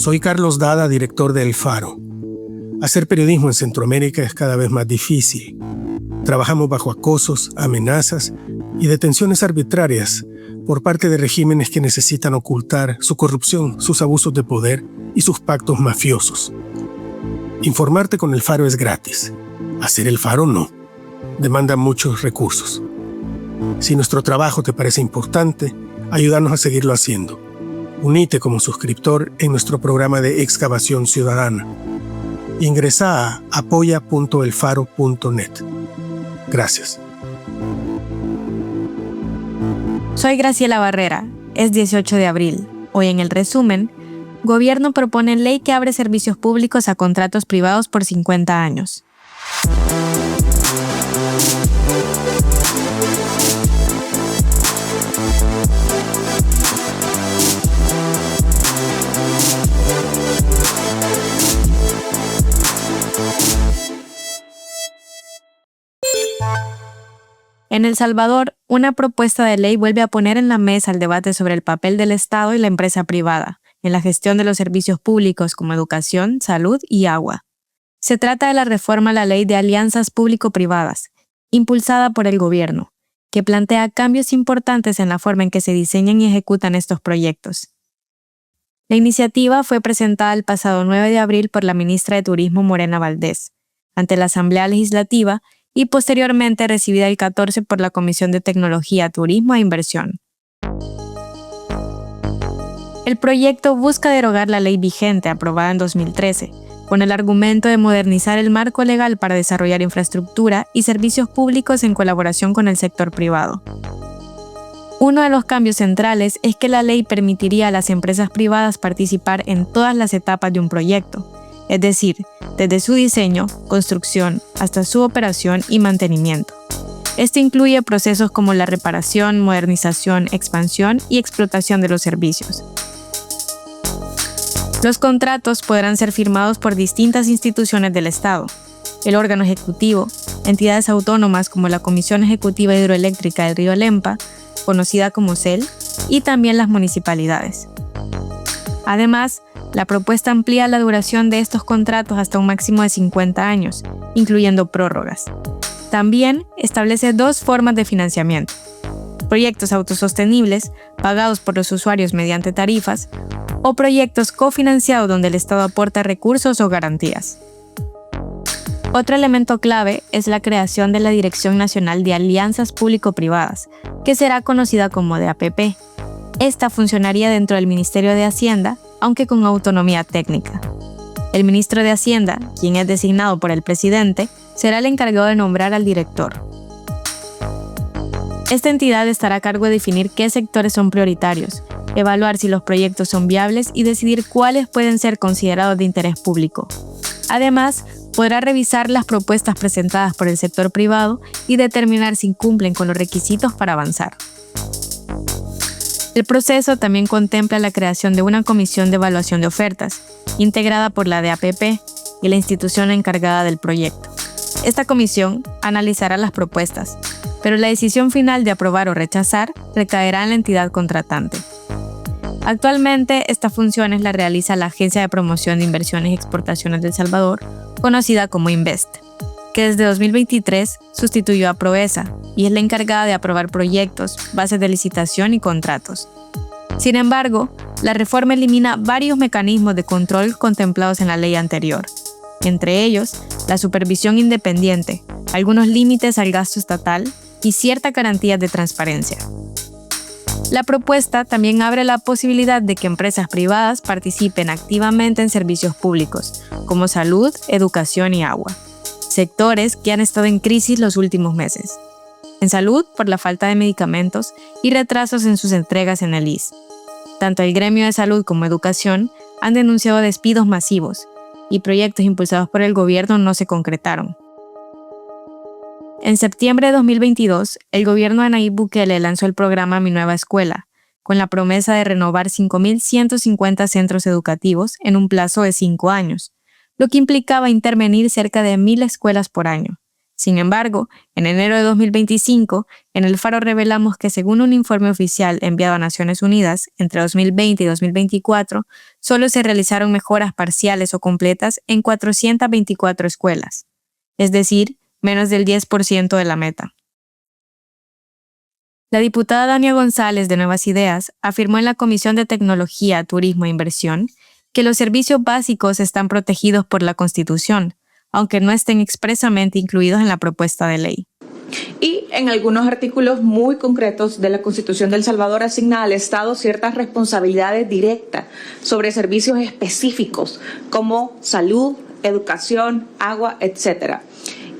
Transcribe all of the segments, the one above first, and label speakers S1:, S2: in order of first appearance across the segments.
S1: Soy Carlos Dada, director de El Faro. Hacer periodismo en Centroamérica es cada vez más difícil. Trabajamos bajo acosos, amenazas y detenciones arbitrarias por parte de regímenes que necesitan ocultar su corrupción, sus abusos de poder y sus pactos mafiosos. Informarte con El Faro es gratis. Hacer El Faro no. Demanda muchos recursos. Si nuestro trabajo te parece importante, ayúdanos a seguirlo haciendo. Unite como suscriptor en nuestro programa de excavación ciudadana. Ingresa a apoya.elfaro.net. Gracias.
S2: Soy Graciela Barrera. Es 18 de abril. Hoy en el resumen, Gobierno propone ley que abre servicios públicos a contratos privados por 50 años. En El Salvador, una propuesta de ley vuelve a poner en la mesa el debate sobre el papel del Estado y la empresa privada en la gestión de los servicios públicos como educación, salud y agua. Se trata de la reforma a la Ley de Alianzas Público-Privadas, impulsada por el gobierno, que plantea cambios importantes en la forma en que se diseñan y ejecutan estos proyectos. La iniciativa fue presentada el pasado 9 de abril por la ministra de Turismo Morena Valdés, ante la Asamblea Legislativa y posteriormente recibida el 14 por la Comisión de Tecnología, Turismo e Inversión. El proyecto busca derogar la ley vigente aprobada en 2013, con el argumento de modernizar el marco legal para desarrollar infraestructura y servicios públicos en colaboración con el sector privado. Uno de los cambios centrales es que la ley permitiría a las empresas privadas participar en todas las etapas de un proyecto, es decir, desde su diseño, construcción, hasta su operación y mantenimiento. Esto incluye procesos como la reparación, modernización, expansión y explotación de los servicios. Los contratos podrán ser firmados por distintas instituciones del Estado, el órgano ejecutivo, entidades autónomas como la Comisión Ejecutiva Hidroeléctrica del Río Lempa, conocida como CEL, y también las municipalidades. Además, la propuesta amplía la duración de estos contratos hasta un máximo de 50 años, incluyendo prórrogas. También establece dos formas de financiamiento: proyectos autosostenibles, pagados por los usuarios mediante tarifas, o proyectos cofinanciados donde el Estado aporta recursos o garantías. Otro elemento clave es la creación de la Dirección Nacional de Alianzas Público-Privadas, que será conocida como DAPP. Esta funcionaría dentro del Ministerio de Hacienda, aunque con autonomía técnica. El ministro de Hacienda, quien es designado por el presidente, será el encargado de nombrar al director. Esta entidad estará a cargo de definir qué sectores son prioritarios, evaluar si los proyectos son viables y decidir cuáles pueden ser considerados de interés público. Además, podrá revisar las propuestas presentadas por el sector privado y determinar si cumplen con los requisitos para avanzar. El proceso también contempla la creación de una comisión de evaluación de ofertas, integrada por la DAPP y la institución encargada del proyecto. Esta comisión analizará las propuestas, pero la decisión final de aprobar o rechazar recaerá en la entidad contratante. Actualmente, esta función la realiza la Agencia de Promoción de Inversiones y Exportaciones de El Salvador, conocida como Invest, que desde 2023 sustituyó a Proesa y es la encargada de aprobar proyectos, bases de licitación y contratos. Sin embargo, la reforma elimina varios mecanismos de control contemplados en la ley anterior, entre ellos la supervisión independiente, algunos límites al gasto estatal y ciertas garantías de transparencia. La propuesta también abre la posibilidad de que empresas privadas participen activamente en servicios públicos, como salud, educación y agua, sectores que han estado en crisis los últimos meses. En salud, por la falta de medicamentos y retrasos en sus entregas en el ISSSTE. Tanto el gremio de salud como educación han denunciado despidos masivos y proyectos impulsados por el gobierno no se concretaron. En septiembre de 2022, el gobierno de Nayib Bukele lanzó el programa Mi Nueva Escuela, con la promesa de renovar 5.150 centros educativos en un plazo de 5 años, lo que implicaba intervenir cerca de 1.000 escuelas por año, Sin embargo, en enero de 2025, en El Faro revelamos que según un informe oficial enviado a Naciones Unidas, entre 2020 y 2024, solo se realizaron mejoras parciales o completas en 424 escuelas, es decir, menos del 10% de la meta. La diputada Dania González de Nuevas Ideas afirmó en la Comisión de Tecnología, Turismo e Inversión que los servicios básicos están protegidos por la Constitución, aunque no estén expresamente incluidos en la propuesta de ley.
S3: Y en algunos artículos muy concretos de la Constitución de El Salvador asigna al Estado ciertas responsabilidades directas sobre servicios específicos como salud, educación, agua, etc.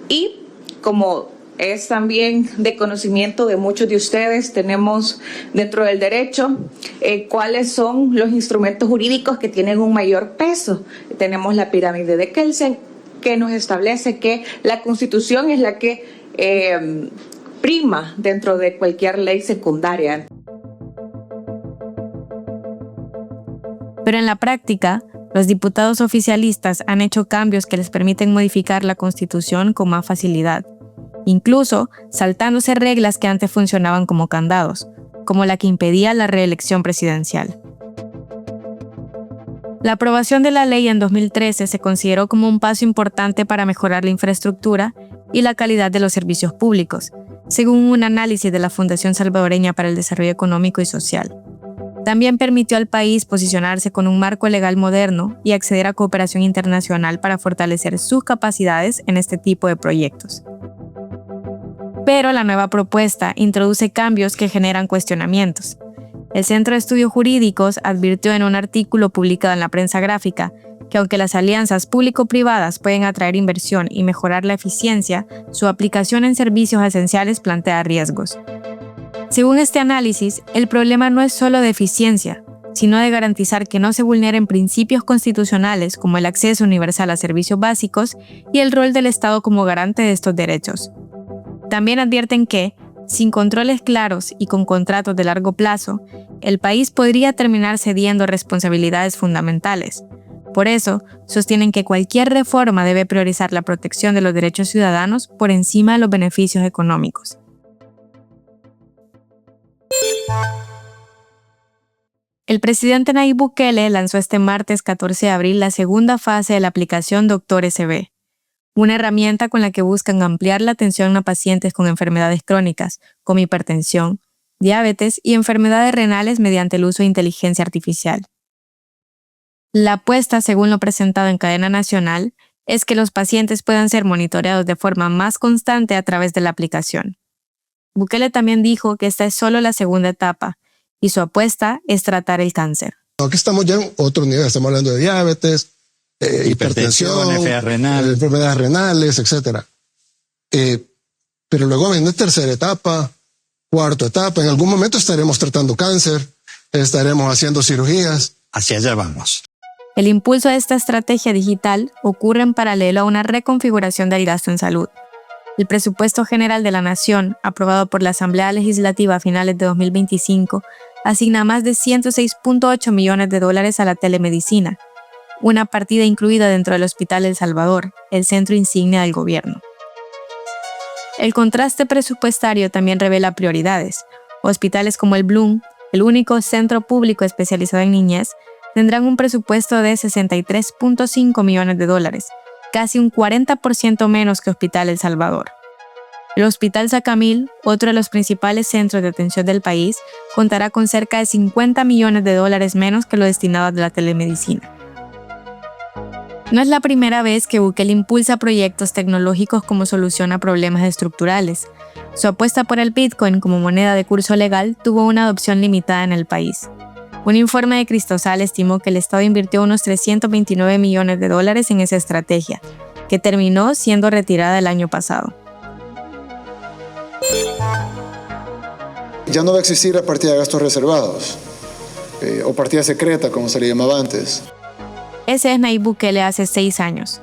S3: Y como es también de conocimiento de muchos de ustedes, tenemos dentro del derecho cuáles son los instrumentos jurídicos que tienen un mayor peso. Tenemos la pirámide de Kelsen, que nos establece que la Constitución es la que prima dentro de cualquier ley secundaria.
S2: Pero en la práctica, los diputados oficialistas han hecho cambios que les permiten modificar la Constitución con más facilidad, incluso saltándose reglas que antes funcionaban como candados, como la que impedía la reelección presidencial. La aprobación de la ley en 2013 se consideró como un paso importante para mejorar la infraestructura y la calidad de los servicios públicos, según un análisis de la Fundación Salvadoreña para el Desarrollo Económico y Social. También permitió al país posicionarse con un marco legal moderno y acceder a cooperación internacional para fortalecer sus capacidades en este tipo de proyectos. Pero la nueva propuesta introduce cambios que generan cuestionamientos. El Centro de Estudios Jurídicos advirtió en un artículo publicado en la prensa gráfica que aunque las alianzas público-privadas pueden atraer inversión y mejorar la eficiencia, su aplicación en servicios esenciales plantea riesgos. Según este análisis, el problema no es solo de eficiencia, sino de garantizar que no se vulneren principios constitucionales como el acceso universal a servicios básicos y el rol del Estado como garante de estos derechos. También advierten que, sin controles claros y con contratos de largo plazo, el país podría terminar cediendo responsabilidades fundamentales. Por eso, sostienen que cualquier reforma debe priorizar la protección de los derechos ciudadanos por encima de los beneficios económicos. El presidente Nayib Bukele lanzó este martes 14 de abril la segunda fase de la aplicación Doctor SB, una herramienta con la que buscan ampliar la atención a pacientes con enfermedades crónicas, como hipertensión, diabetes y enfermedades renales mediante el uso de inteligencia artificial. La apuesta, según lo presentado en cadena nacional, es que los pacientes puedan ser monitoreados de forma más constante a través de la aplicación. Bukele también dijo que esta es solo la segunda etapa, y su apuesta es tratar el cáncer.
S4: Aquí estamos ya en otro nivel, estamos hablando de diabetes, hipertensión, enfermedades renales, etc. Pero luego viene tercera etapa, cuarta etapa, en algún momento estaremos tratando cáncer, estaremos haciendo cirugías.
S5: Hacia allá vamos.
S2: El impulso de esta estrategia digital ocurre en paralelo a una reconfiguración del gasto en salud. El presupuesto general de la Nación, aprobado por la Asamblea Legislativa a finales de 2025, asigna más de $106.8 millones a la telemedicina, una partida incluida dentro del Hospital El Salvador, el centro insignia del gobierno. El contraste presupuestario también revela prioridades. Hospitales como el Bloom, el único centro público especializado en niñez, tendrán un presupuesto de $63.5 millones, casi un 40% menos que Hospital El Salvador. El Hospital Sacamil, otro de los principales centros de atención del país, contará con cerca de $50 millones menos que lo destinado a la telemedicina. No es la primera vez que Bukele impulsa proyectos tecnológicos como solución a problemas estructurales. Su apuesta por el Bitcoin como moneda de curso legal tuvo una adopción limitada en el país. Un informe de Cristosal estimó que el Estado invirtió unos $329 millones en esa estrategia, que terminó siendo retirada el año pasado.
S6: Ya no va a existir la partida de gastos reservados, o partida secreta, como se le llamaba antes.
S2: Ese es Nayib Bukele hace 6 años.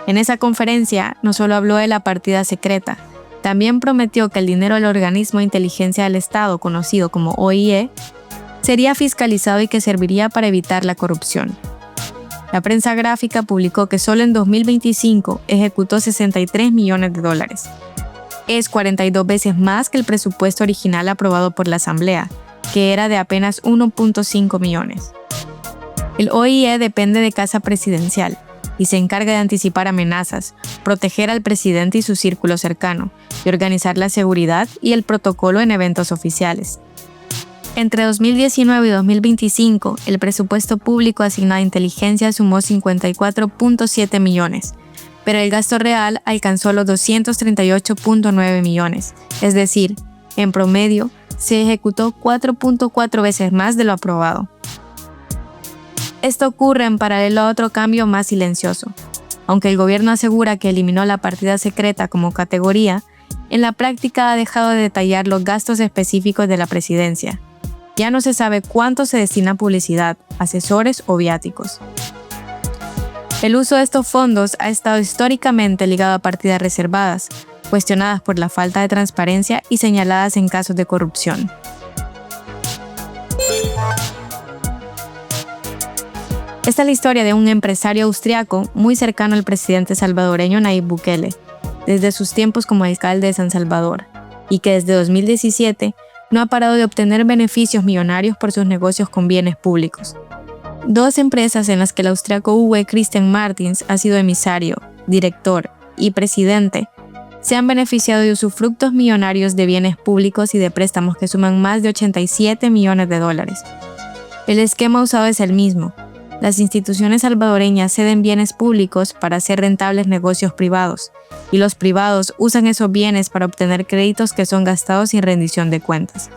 S2: En esa conferencia no solo habló de la partida secreta, también prometió que el dinero del Organismo de Inteligencia del Estado, conocido como OIE, sería fiscalizado y que serviría para evitar la corrupción. La prensa gráfica publicó que solo en 2025 ejecutó $63 millones, es 42 veces más que el presupuesto original aprobado por la Asamblea, que era de apenas 1.5 millones. El OIE depende de Casa Presidencial y se encarga de anticipar amenazas, proteger al presidente y su círculo cercano, y organizar la seguridad y el protocolo en eventos oficiales. Entre 2019 y 2025, el presupuesto público asignado a inteligencia sumó 54.7 millones, pero el gasto real alcanzó los 238.9 millones, es decir, en promedio, se ejecutó 4.4 veces más de lo aprobado. Esto ocurre en paralelo a otro cambio más silencioso. Aunque el gobierno asegura que eliminó la partida secreta como categoría, en la práctica ha dejado de detallar los gastos específicos de la presidencia. Ya no se sabe cuánto se destina a publicidad, asesores o viáticos. El uso de estos fondos ha estado históricamente ligado a partidas reservadas, cuestionadas por la falta de transparencia y señaladas en casos de corrupción. Esta es la historia de un empresario austriaco muy cercano al presidente salvadoreño Nayib Bukele, desde sus tiempos como alcalde de San Salvador, y que desde 2017 no ha parado de obtener beneficios millonarios por sus negocios con bienes públicos. Dos empresas en las que el austriaco Uwe Christian Martins ha sido emisario, director y presidente se han beneficiado de usufructos millonarios de bienes públicos y de préstamos que suman más de 87 millones de dólares. El esquema usado es el mismo. Las instituciones salvadoreñas ceden bienes públicos para hacer rentables negocios privados, y los privados usan esos bienes para obtener créditos que son gastados sin rendición de cuentas.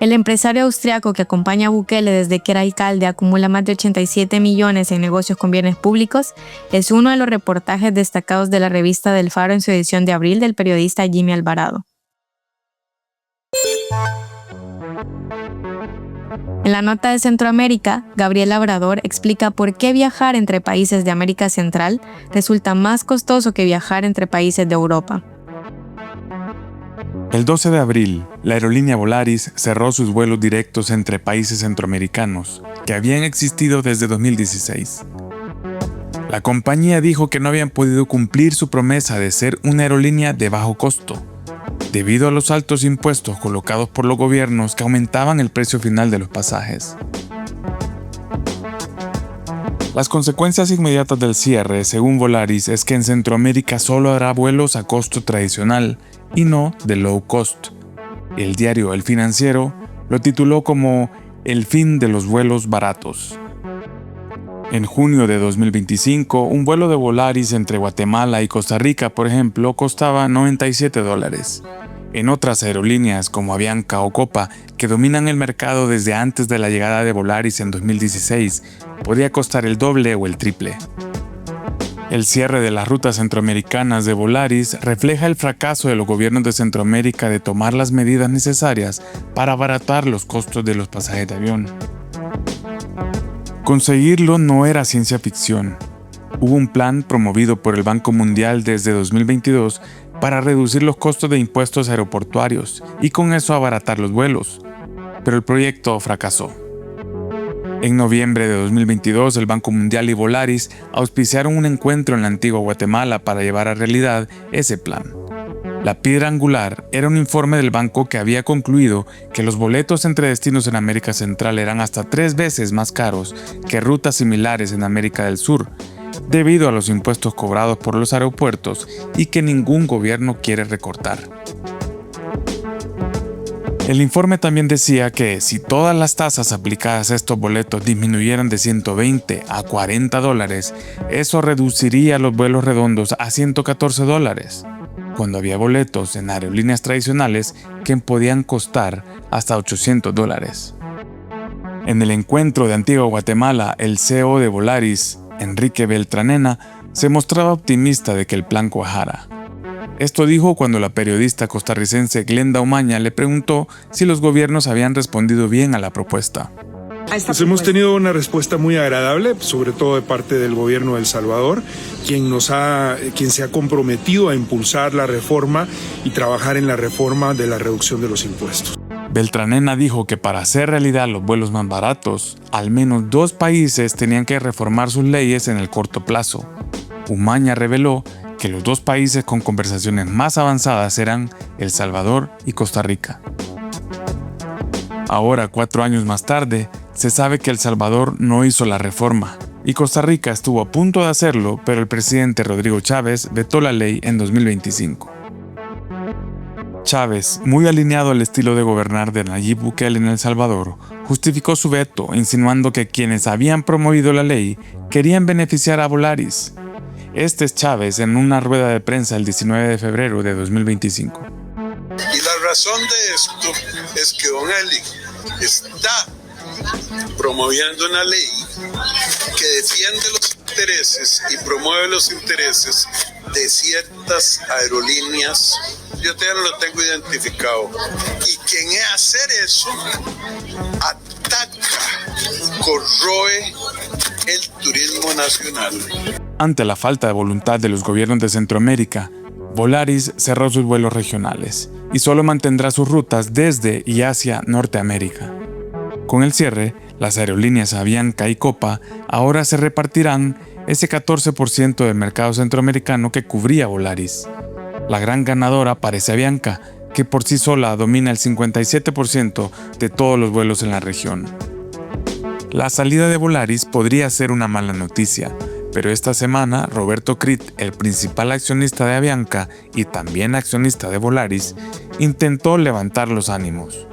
S2: El empresario austriaco que acompaña a Bukele desde que era alcalde acumula más de 87 millones en negocios con bienes públicos. Es uno de los reportajes destacados de la revista del Faro en su edición de abril del periodista Jimmy Alvarado. En la nota de Centroamérica, Gabriel Labrador explica por qué viajar entre países de América Central resulta más costoso que viajar entre países de Europa.
S5: El 12 de abril, la aerolínea Volaris cerró sus vuelos directos entre países centroamericanos, que habían existido desde 2016. La compañía dijo que no habían podido cumplir su promesa de ser una aerolínea de bajo costo, debido a los altos impuestos colocados por los gobiernos que aumentaban el precio final de los pasajes. Las consecuencias inmediatas del cierre, según Volaris, es que en Centroamérica solo habrá vuelos a costo tradicional y no de low cost. El diario El Financiero lo tituló como "El fin de los vuelos baratos". En junio de 2025, un vuelo de Volaris entre Guatemala y Costa Rica, por ejemplo, costaba $97. En otras aerolíneas como Avianca o Copa, que dominan el mercado desde antes de la llegada de Volaris en 2016, podía costar el doble o el triple. El cierre de las rutas centroamericanas de Volaris refleja el fracaso de los gobiernos de Centroamérica de tomar las medidas necesarias para abaratar los costos de los pasajes de avión. Conseguirlo no era ciencia ficción. Hubo un plan promovido por el Banco Mundial desde 2022 para reducir los costos de impuestos aeroportuarios y con eso abaratar los vuelos, pero el proyecto fracasó. En noviembre de 2022, el Banco Mundial y Volaris auspiciaron un encuentro en la antigua Guatemala para llevar a realidad ese plan. La piedra angular era un informe del banco que había concluido que los boletos entre destinos en América Central eran hasta 3 veces más caros que rutas similares en América del Sur, debido a los impuestos cobrados por los aeropuertos y que ningún gobierno quiere recortar. El informe también decía que si todas las tasas aplicadas a estos boletos disminuyeran de $120 a $40, eso reduciría los vuelos redondos a $114, cuando había boletos en aerolíneas tradicionales que podían costar hasta $800. En el encuentro de Antigua Guatemala, el CEO de Volaris, Enrique Beltranena, se mostraba optimista de que el plan cuajara. Esto dijo cuando la periodista costarricense Glenda Umaña le preguntó si los gobiernos habían respondido bien a la propuesta.
S7: Pues hemos tenido una respuesta muy agradable, sobre todo de parte del gobierno de El Salvador, quien se ha comprometido a impulsar la reforma y trabajar en la reforma de la reducción de los impuestos.
S5: Beltranena dijo que para hacer realidad los vuelos más baratos, al menos 2 países tenían que reformar sus leyes en el corto plazo. Umaña reveló que los dos países con conversaciones más avanzadas eran El Salvador y Costa Rica. Ahora, 4 años más tarde, se sabe que El Salvador no hizo la reforma y Costa Rica estuvo a punto de hacerlo, pero el presidente Rodrigo Chávez vetó la ley en 2025. Chávez, muy alineado al estilo de gobernar de Nayib Bukele en El Salvador, justificó su veto insinuando que quienes habían promovido la ley querían beneficiar a Volaris. Este es Chávez en una rueda de prensa el 19 de febrero de 2025.
S8: Y la razón de esto es que Don Eli está promoviendo una ley que defiende los intereses y promueve los intereses de ciertas aerolíneas. Yo todavía no lo tengo identificado. Y quien hacer eso ataca, corroe el turismo nacional.
S5: Ante la falta de voluntad de los gobiernos de Centroamérica, Volaris cerró sus vuelos regionales y solo mantendrá sus rutas desde y hacia Norteamérica. Con el cierre, las aerolíneas Avianca y Copa ahora se repartirán ese 14% del mercado centroamericano que cubría Volaris. La gran ganadora parece Avianca, que por sí sola domina el 57% de todos los vuelos en la región. La salida de Volaris podría ser una mala noticia, pero esta semana Roberto Crit, el principal accionista de Avianca y también accionista de Volaris, intentó levantar los ánimos.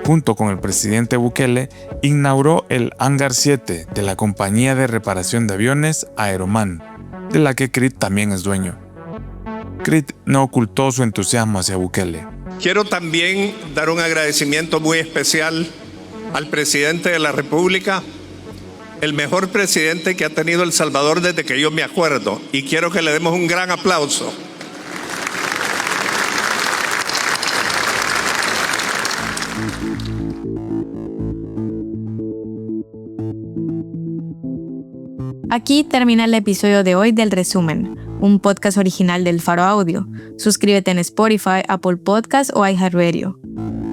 S5: Junto con el presidente Bukele, inauguró el Hangar 7 de la compañía de reparación de aviones Aeroman, de la que Crit también es dueño. Crit no ocultó su entusiasmo hacia Bukele.
S9: Quiero también dar un agradecimiento muy especial al presidente de la República, el mejor presidente que ha tenido El Salvador desde que yo me acuerdo, y quiero que le demos un gran aplauso.
S2: Aquí termina el episodio de hoy del Resumen, un podcast original del Faro Audio. Suscríbete en Spotify, Apple Podcasts o iHeartRadio.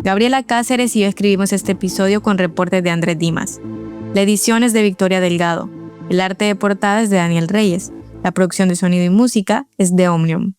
S2: Gabriela Cáceres y yo escribimos este episodio con reportes de Andrés Dimas. La edición es de Victoria Delgado. El arte de portada es de Daniel Reyes. La producción de sonido y música es de Omnium.